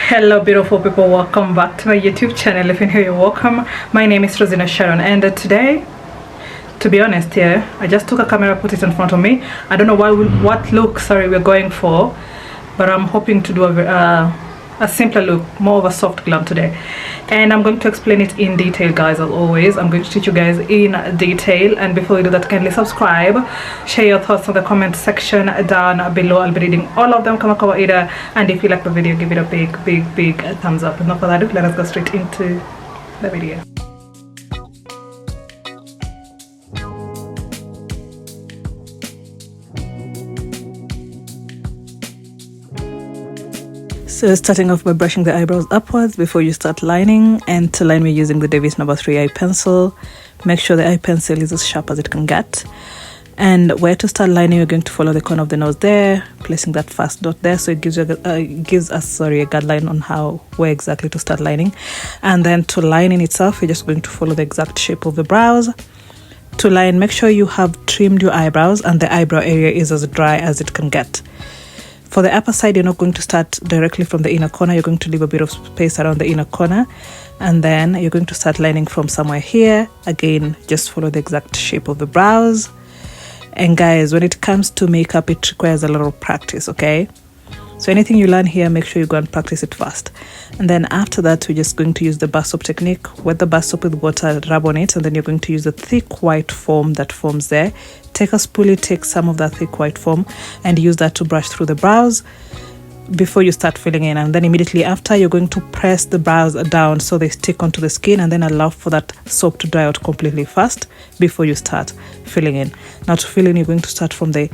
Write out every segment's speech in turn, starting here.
Hello beautiful people, welcome back to my YouTube channel. If you're here, you're welcome. My name is Rosina Sharon, and today, to be honest here, I just took a camera, put it in front of me. I don't know what look we're going for, but I'm hoping to do a simpler look, more of a soft glam today, and I'm going to explain it in detail, guys. As always, I'm going to teach you guys in detail. And before you do that, kindly subscribe, share your thoughts in the comment section down below. I'll be reading all of them kama kawaida, and if you like the video, give it a big thumbs up. And not further ado, let us go straight into the video. So starting off by brushing the eyebrows upwards before you start lining, and to line we're using the Davis number 3 eye pencil. Make sure the eye pencil is as sharp as it can get. And where to start lining, you're going to follow the corner of the nose there, placing that first dot there, so it gives us a guideline on where exactly to start lining. And then to line in itself, you're just going to follow the exact shape of the brows. To line, make sure you have trimmed your eyebrows and the eyebrow area is as dry as it can get. For the upper side, you're not going to start directly from the inner corner. You're going to leave a bit of space around the inner corner, and then you're going to start lining from somewhere here. Again, just follow the exact shape of the brows. And guys, when it comes to makeup, it requires a lot of practice, okay? So anything you learn here, make sure you go and practice it first. And then after that, we're just going to use the bar soap technique. Wet the bar soap with water, rub on it, and then you're going to use the thick white foam that forms there. Take a spoolie, take some of that thick white foam and use that to brush through the brows before you start filling in. And then immediately after, you're going to press the brows down so they stick onto the skin, and then allow for that soap to dry out completely fast before you start filling in. Now to fill in, you're going to start from the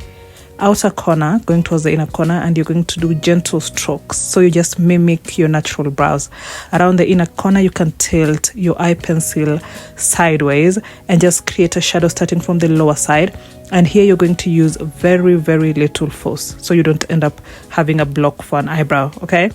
outer corner going towards the inner corner, and you're going to do gentle strokes, so you just mimic your natural brows. Around the inner corner, you can tilt your eye pencil sideways and just create a shadow starting from the lower side. And here you're going to use very little force, so you don't end up having a block for an eyebrow, okay?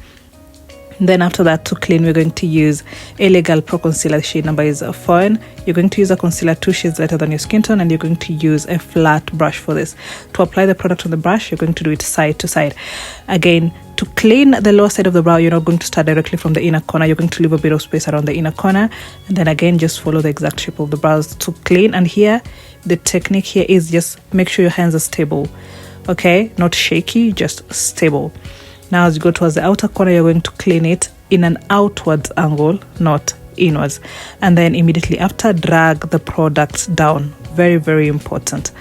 Then after that, to clean, we're going to use LA Girl Pro Concealer. The shade number is Fawn. You're going to use a concealer 2 shades lighter than your skin tone, and you're going to use a flat brush for this. To apply the product on the brush, you're going to do it side to side. Again, to clean the lower side of the brow, you're not going to start directly from the inner corner. You're going to leave a bit of space around the inner corner, and then again, just follow the exact shape of the brows to clean. And here, the technique here is just make sure your hands are stable, okay? Not shaky, just stable. Now as you go towards the outer corner, you're going to clean it in an outwards angle, not inwards. And then immediately after, drag the product down. Very important.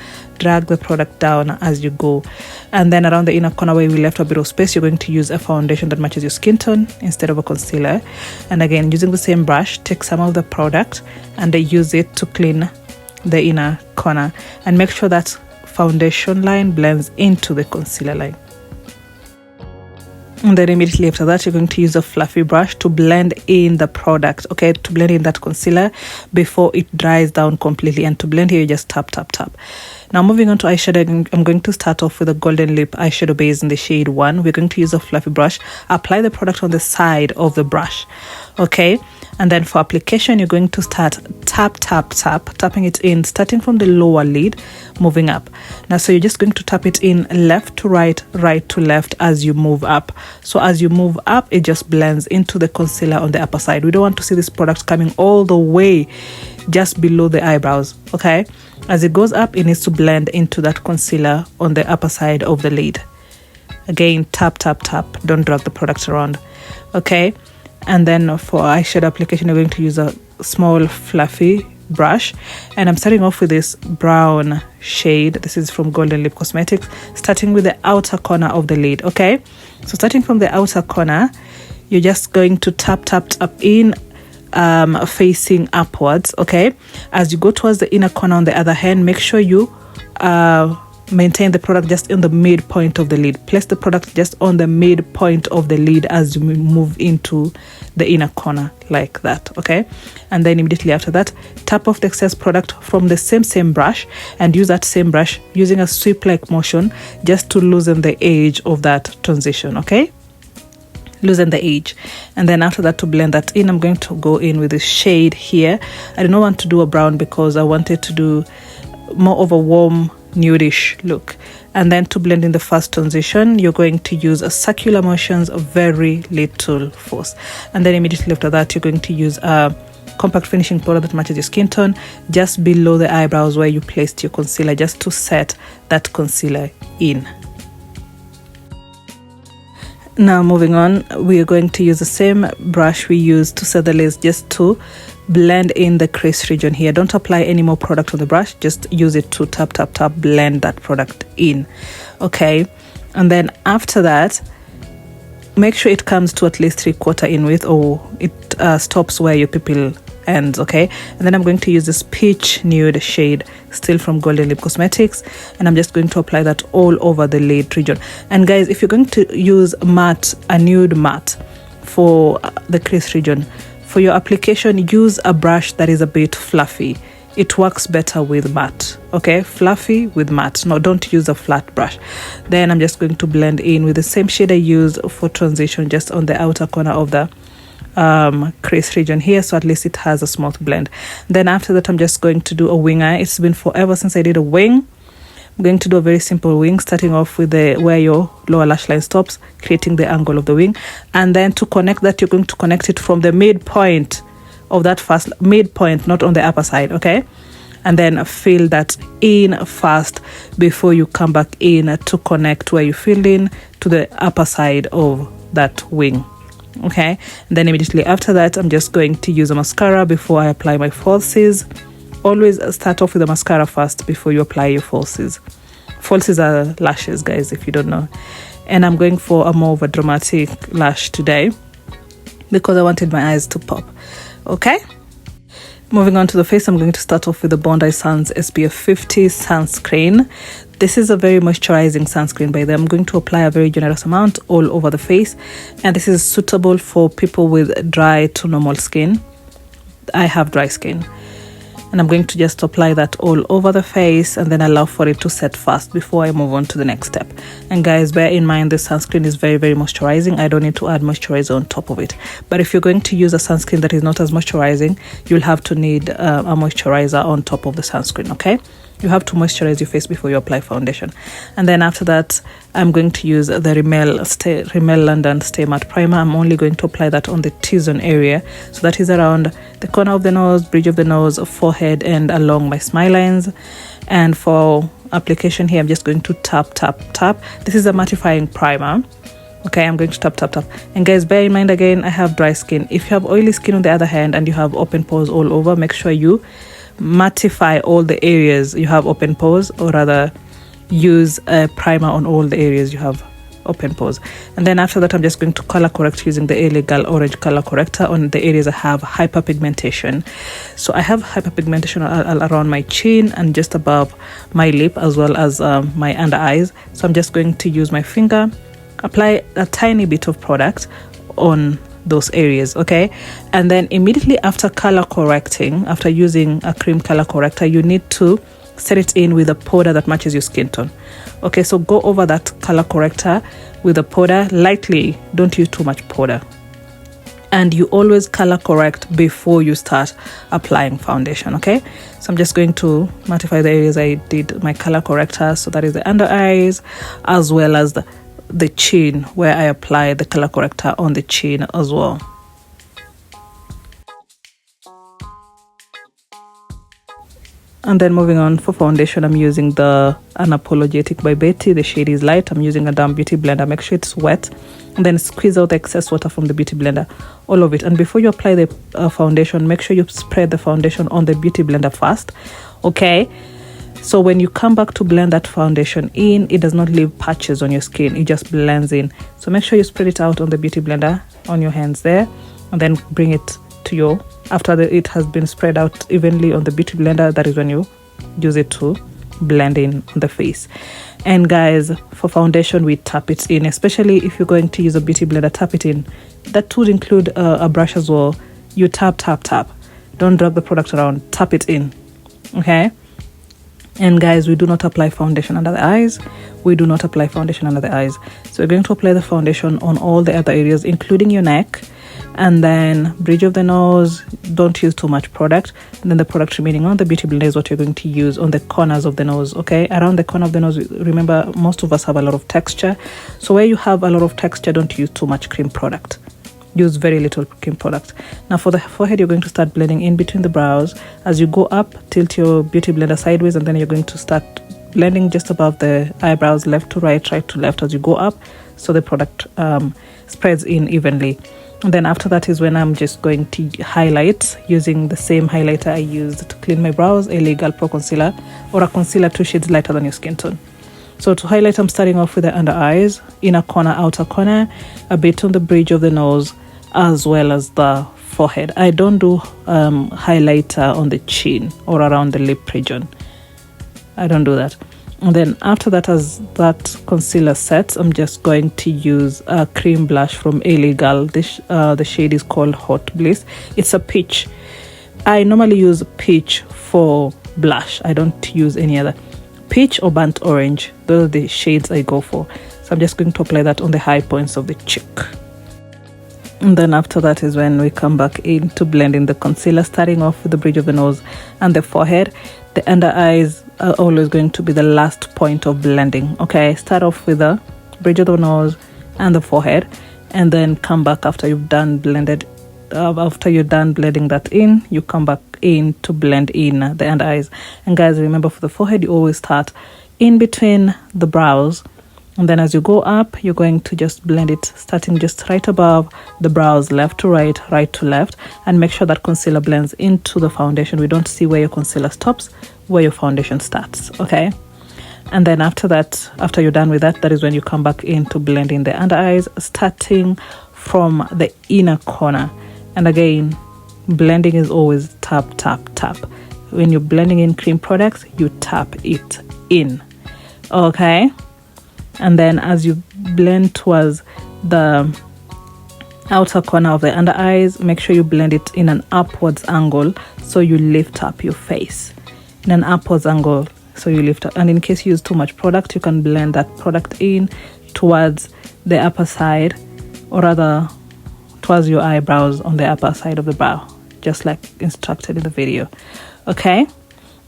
Drag the product down as you go. And then around the inner corner where we left a bit of space, you're going to use a foundation that matches your skin tone instead of a concealer. And again, using the same brush, take some of the product and use it to clean the inner corner. And make sure that foundation line blends into the concealer line. And then immediately after that, you're going to use a fluffy brush to blend in the product, okay? To blend in that concealer before it dries down completely. And to blend here, you just tap. Now moving on to eyeshadow, I'm going to start off with a golden lip eyeshadow base in the shade 1. We're going to use a fluffy brush. Apply the product on the side of the brush, okay? And then for application, you're going to start tapping it in, starting from the lower lid, moving up. Now, so you're just going to tap it in left to right, right to left as you move up. So as you move up, it just blends into the concealer on the upper side. We don't want to see this product coming all the way just below the eyebrows, okay? As it goes up, it needs to blend into that concealer on the upper side of the lid. Again, tap. Don't drag the product around, okay? And then for eyeshadow application, you're going to use a small fluffy brush, and I'm starting off with this brown shade. This is from Golden Lip Cosmetics, starting with the outer corner of the lid, okay? So starting from the outer corner, you're just going to tap in, facing upwards, okay? As you go towards the inner corner on the other hand, make sure you maintain the product just in the midpoint of the lid. Place the product just on the midpoint of the lid as you move into the inner corner, like that, okay? And then immediately after that, tap off the excess product from the same brush, and use that same brush using a sweep-like motion just to loosen the edge of that transition, okay? Loosen the edge. And then after that, to blend that in, I'm going to go in with this shade here. I don't want to do a brown because I wanted to do more of a warm nudish look. And then to blend in the first transition, you're going to use a circular motions, a very little force. And then immediately after that, you're going to use a compact finishing powder that matches your skin tone just below the eyebrows where you placed your concealer, just to set that concealer in. Now moving on, we are going to use the same brush we used to set the lace, just to blend in the crease region here. Don't apply any more product on the brush, just use it to tap tap tap, blend that product in. Okay, and then after that, make sure it comes to at least 3/4 in width, or it stops where your pupil ends. Okay, and then I'm going to use this peach nude shade, still from Golden Lip Cosmetics, and I'm just going to apply that all over the lid region. And guys, if you're going to use matte, a nude matte for the crease region, for your application, use a brush that is a bit fluffy. It works better with matte. Okay, fluffy with matte. No, don't use a flat brush. Then I'm just going to blend in with the same shade I used for transition, just on the outer corner of the crease region here, so at least it has a smooth blend. Then after that, I'm just going to do a wing eye. It's been forever since I did a wing. I'm going to do a very simple wing, starting off with the where your lower lash line stops, creating the angle of the wing. And then to connect that, you're going to connect it from the midpoint of that first midpoint, not on the upper side. Okay, and then fill that in first before you come back in to connect where you filled in to the upper side of that wing. Okay, and then immediately after that, I'm just going to use a mascara before I apply my falsies. Always start off with a mascara first before you apply your falsies. Falsies are lashes, guys, if you don't know. And I'm going for a more of a dramatic lash today because I wanted my eyes to pop. Okay, moving on to the face, I'm going to start off with the Bondi Suns SPF 50 sunscreen. This is a very moisturizing sunscreen by them. I'm going to apply a very generous amount all over the face, and this is suitable for people with dry to normal skin. I have dry skin, and I'm going to just apply that all over the face and then allow for it to set fast before I move on to the next step. And guys, bear in mind this sunscreen is very, very moisturizing. I don't need to add moisturizer on top of it. But if you're going to use a sunscreen that is not as moisturizing, you'll have to need a moisturizer on top of the sunscreen. Okay, you have to moisturize your face before you apply foundation. And then after that, I'm going to use the Rimmel London Stay Matte Primer. I'm only going to apply that on the T-zone area. So that is around the corner of the nose, bridge of the nose, forehead, and along my smile lines. And for application here, I'm just going to tap, tap, tap. This is a mattifying primer. Okay, I'm going to tap, tap, tap. And guys, bear in mind again, I have dry skin. If you have oily skin on the other hand and you have open pores all over, make sure you mattify all the areas you have open pores, or rather use a primer on all the areas you have open pores. And then after that, I'm just going to color correct using the LA Girl Orange color corrector on the areas I have hyperpigmentation. So I have hyperpigmentation around my chin and just above my lip, as well as my under eyes. So I'm just going to use my finger, apply a tiny bit of product on those areas. Okay, and then immediately after color correcting, after using a cream color corrector, you need to set it in with a powder that matches your skin tone. Okay, so go over that color corrector with a powder lightly, don't use too much powder. And you always color correct before you start applying foundation. Okay, so I'm just going to mattify the areas I did my color corrector. So that is the under eyes, as well as the chin, where I apply the color corrector on the chin as well. And then moving on for foundation, I'm using the Unapologetic by Betty. The shade is light. I'm using a damp beauty blender. Make sure it's wet, and then squeeze out the excess water from the beauty blender, all of it. And before you apply the foundation, make sure you spread the foundation on the beauty blender first. Okay, so when you come back to blend that foundation in, it does not leave patches on your skin, it just blends in. So make sure you spread it out on the beauty blender on your hands there, and then bring it to your, after it has been spread out evenly on the beauty blender, that is when you use it to blend in on the face. And guys, for foundation, we tap it in, especially if you're going to use a beauty blender, tap it in. That would include a brush as well. You tap, tap, tap. Don't drag the product around, tap it in. Okay, and guys, we do not apply foundation under the eyes. We do not apply foundation under the eyes. So we're going to apply the foundation on all the other areas, including your neck and then bridge of the nose. Don't use too much product, and then the product remaining on the beauty blender is what you're going to use on the corners of the nose. Okay, around the corner of the nose, remember most of us have a lot of texture, so where you have a lot of texture, don't use too much cream product. Use very little cream product. Now for the forehead, you're going to start blending in between the brows. As you go up, tilt your beauty blender sideways, and then you're going to start blending just above the eyebrows, left to right, right to left as you go up, so the product spreads in evenly. And then after that is when I'm just going to highlight using the same highlighter I used to clean my brows, a Legal Pro concealer, or a concealer 2 shades lighter than your skin tone. So to highlight, I'm starting off with the under eyes, inner corner, outer corner, a bit on the bridge of the nose, as well as the forehead. I don't do highlighter on the chin or around the lip region. I don't do that. And then after that, as that concealer sets, I'm just going to use a cream blush from Legal. The shade is called Hot Bliss. It's a peach. I normally use peach for blush. I don't use any other. Peach or burnt orange, those are the shades I go for. So I'm just going to apply that on the high points of the cheek. And then after that is when we come back in to blend in the concealer, starting off with the bridge of the nose and the forehead. The under eyes are always going to be the last point of blending. Okay, start off with the bridge of the nose and the forehead, and then come back after you've done blended. After you're done blending that in, you come back in to blend in the under eyes. And guys, remember for the forehead, you always start in between the brows, and then as you go up, you're going to just blend it starting just right above the brows, left to right, right to left, and make sure that concealer blends into the foundation. We don't see where your concealer stops, where your foundation starts. Okay, and then after that, after you're done with that, that is when you come back in to blend in the under eyes, starting from the inner corner. And again, blending is always tap, tap, tap. When you're blending in cream products, you tap it in. Okay, and then as you blend towards the outer corner of the under eyes, make sure you blend it in an upwards angle, so you lift up your face in an upwards angle, so you lift up. And in case you use too much product, you can blend that product in towards the upper side, or rather towards your eyebrows on the upper side of the brow, just like instructed in the video. Okay,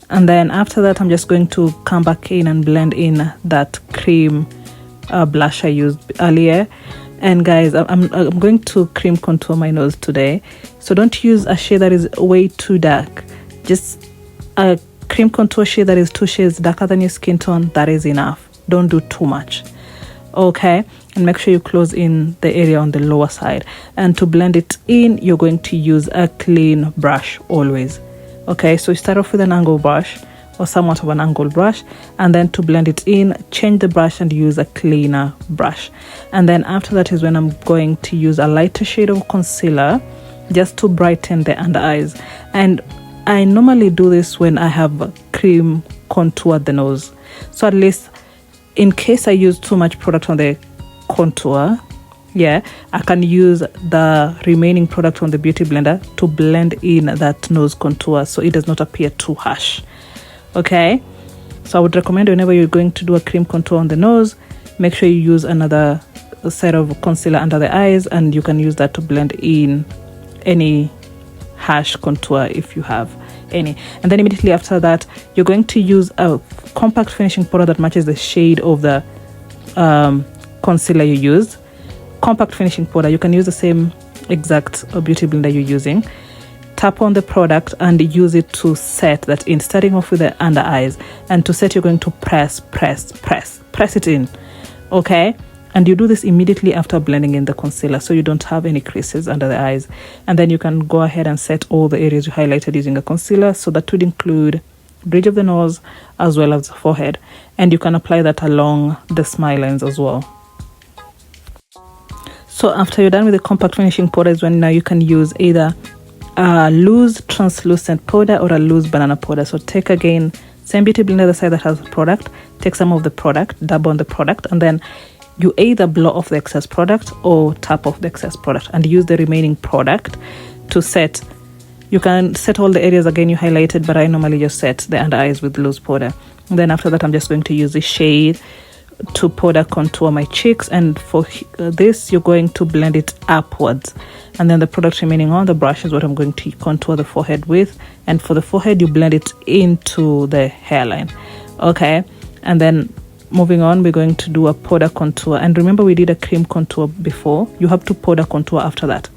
and then after that, I'm just going to come back in and blend in that cream blush I used earlier. And guys, I'm going to cream contour my nose today, so don't use a shade that is way too dark. Just a cream contour shade that is 2 shades darker than your skin tone. That is enough. Don't do too much. Okay, and make sure you close in the area on the lower side. And to blend it in, you're going to use a clean brush always. Okay, so you start off with an angle brush, or somewhat of an angle brush, and then to blend it in, change the brush and use a cleaner brush. And then after that is when I'm going to use a lighter shade of concealer just to brighten the under eyes. And I normally do this when I have cream contour the nose, so at least in case I use too much product on the contour, yeah, I can use the remaining product on the beauty blender to blend in that nose contour, so it does not appear too harsh. Okay, so I would recommend whenever you're going to do a cream contour on the nose, make sure you use another set of concealer under the eyes, and you can use that to blend in any harsh contour if you have any. And then immediately after that, you're going to use a compact finishing powder that matches the shade of the concealer you used. Compact finishing powder, you can use the same exact beauty blender you're using. Tap on the product and use it to set that in, starting off with the under eyes. And to set, you're going to press it in. Okay, and you do this immediately after blending in the concealer, so you don't have any creases under the eyes. And then you can go ahead and set all the areas you highlighted using a concealer, so that would include bridge of the nose as well as the forehead. And you can apply that along the smile lines as well. So after you're done with the compact finishing powder is when now you can use either a loose translucent powder or a loose banana powder. So take again, same beauty blender, the side that has the product, take some of the product, dab on the product, and then you either blow off the excess product or tap off the excess product and use the remaining product to set. You can set all the areas again you highlighted, but I normally just set the under eyes with loose powder. And then after that, I'm just going to use the shade to powder contour my cheeks, and for this you're going to blend it upwards, and then the product remaining on the brush is what I'm going to contour the forehead with. And for the forehead you blend it into the hairline. Okay, and then moving on, we're going to do a powder contour, and remember we did a cream contour before. You have to powder contour after that.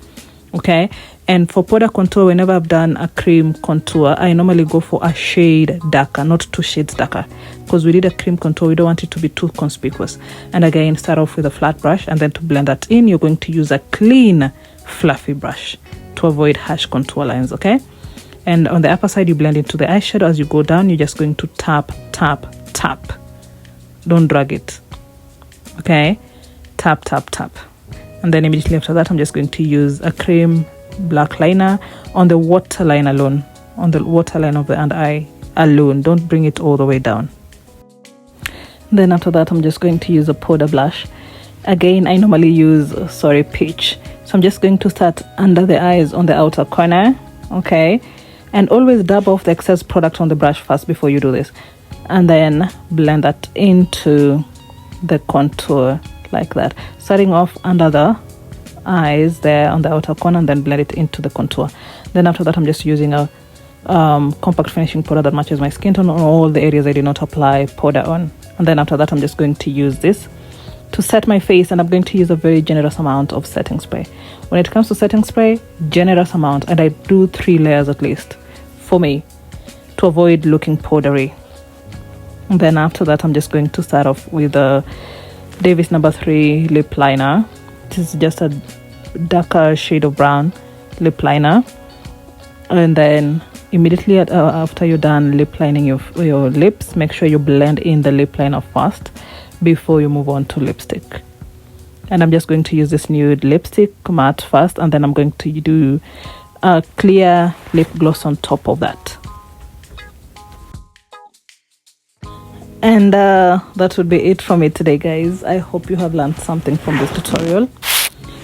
Okay, and for powder contour, whenever I've done a cream contour, I normally go for a shade darker, not 2 shades darker, because we did a cream contour, we don't want it to be too conspicuous. And again, start off with a flat brush, and then to blend that in, you're going to use a clean fluffy brush to avoid harsh contour lines. Okay, and on the upper side you blend into the eyeshadow. As you go down, you're just going to tap, don't drag it. Okay, tap, and then immediately after that I'm just going to use a cream black liner on the waterline alone, on the waterline of the under eye alone. Don't bring it all the way down. Then after that I'm just going to use a powder blush. Again, I normally use peach, so I'm just going to start under the eyes on the outer corner. Okay, and always dab off the excess product on the brush first before you do this, and then blend that into the contour like that, starting off under the eyes there on the outer corner, and then blend it into the contour. Then after that I'm just using a compact finishing powder that matches my skin tone on all the areas I did not apply powder on. And then after that I'm just going to use this to set my face, and I'm going to use a very generous amount of setting spray. When it comes to setting spray, generous amount, and I do 3 layers at least for me to avoid looking powdery. And then after that I'm just going to start off with the Davis No. 3 lip liner. This is just a darker shade of brown lip liner, and then immediately after you're done lip lining your lips, make sure you blend in the lip liner first before you move on to lipstick. And I'm just going to use this nude lipstick matte first, and then I'm going to do a clear lip gloss on top of that. And that would be it from me today, guys. I hope you have learned something from this tutorial.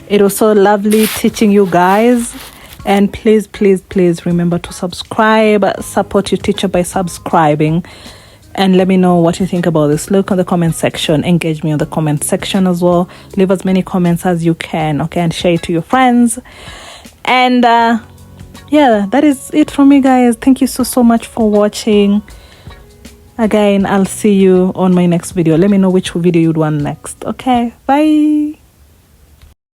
It was so lovely teaching you guys, and please remember to subscribe. Support your teacher by subscribing, and let me know what you think about this look on the comment section. Engage me on the comment section as well. Leave as many comments as you can, okay, and share it to your friends. And yeah, that is it from me, guys. Thank you so much for watching. Again, I'll see you on my next video. Let me know which video you'd want next. Okay, bye.